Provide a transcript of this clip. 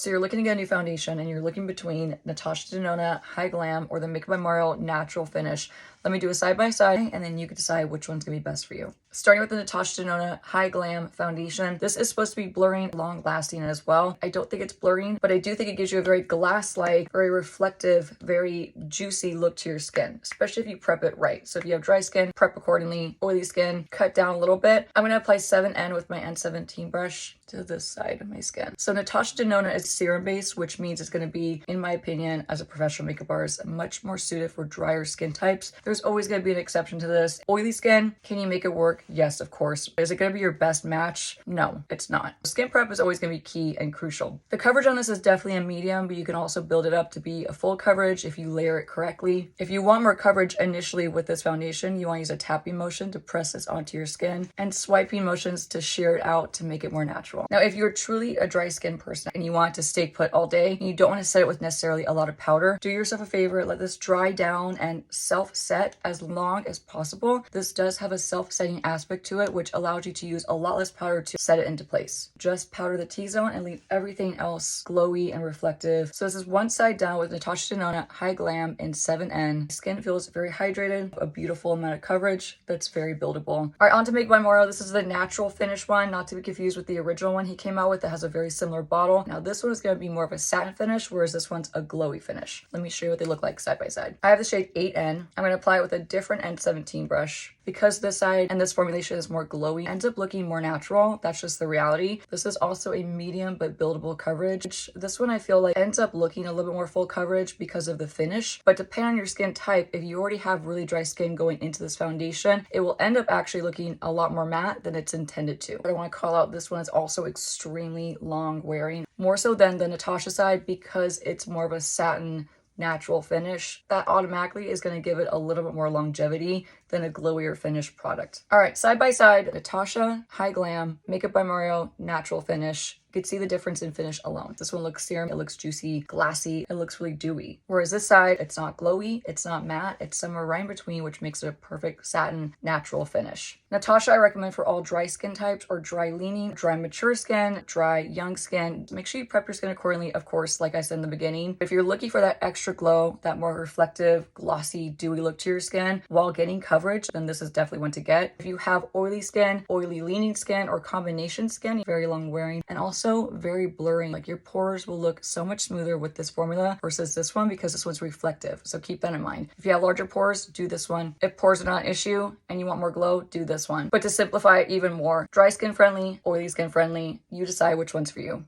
So you're looking to get a new foundation and you're looking between Natasha Denona High Glam or the Makeup by Mario Natural Finish. Let me do a side by side and then you can decide which one's gonna be best for you. Starting with the Natasha Denona High Glam foundation. This is supposed to be blurring, long lasting as well. I don't think it's blurring, but I do think it gives you a very glass-like, very reflective, very juicy look to your skin, especially if you prep it right. So if you have dry skin, prep accordingly. Oily skin, cut down a little bit. I'm gonna apply 7N with my N17 brush to this side of my skin. So Natasha Denona is serum based, which means it's going to be, in my opinion, as a professional makeup artist, much more suited for drier skin types. There's always going to be an exception to this. Oily skin, can you make it work? Yes, of course. Is it going to be your best match? No, it's not. Skin prep is always going to be key and crucial. The coverage on this is definitely a medium, but you can also build it up to be a full coverage if you layer it correctly. If you want more coverage initially with this foundation, you want to use a tapping motion to press this onto your skin and swiping motions to shear it out to make it more natural. Now, if you're truly a dry skin person and you want it to stay put all day and you don't want to set it with necessarily a lot of powder, do yourself a favor, let this dry down and self-set as long as possible. This does have a self-setting aspect to it, which allows you to use a lot less powder to set it into place. Just powder the T-zone and leave everything else glowy and reflective. So this is one side down with Natasha Denona High Glam in 7N. Skin feels very hydrated, a beautiful amount of coverage that's very buildable. All right, on to Make by Mario. This is the natural finish one, not to be confused with the original one he came out with that has a very similar bottle. Now this one is going to be more of a satin finish, whereas this one's a glowy finish. Let me show you what they look like side by side. I have the shade 8N. I'm going to apply it with a different N17 brush. Because this side and this formulation is more glowy, ends up looking more natural. That's just the reality. This is also a medium but buildable coverage. This one I feel like ends up looking a little bit more full coverage because of the finish. But depending on your skin type, if you already have really dry skin going into this foundation, it will end up actually looking a lot more matte than it's intended to. But I want to call out this one is also extremely long wearing, more so than the Natasha side because it's more of a satin natural finish. That automatically is going to give it a little bit more longevity than a glowier finished product. All right, side by side, Natasha High Glam Makeup by Mario Natural Finish. You could see the difference in finish alone. This one looks serum, it looks juicy, glassy, it looks really dewy. Whereas this side, it's not glowy, it's not matte, it's somewhere right in between, which makes it a perfect satin natural finish. Natasha I recommend for all dry skin types or dry leaning, dry mature skin, dry young skin. Make sure you prep your skin accordingly, of course, like I said in the beginning. If you're looking for that extra glow, that more reflective, glossy, dewy look to your skin while getting coverage, then this is definitely one to get. If you have oily skin, oily leaning skin, or combination skin, very long wearing, and also very blurring, like your pores will look so much smoother with this formula versus this one because this one's reflective. So keep that in mind. If you have larger pores, do this one. If pores are not an issue and you want more glow, do this one. But to simplify it even more, dry skin friendly, oily skin friendly, you decide which one's for you.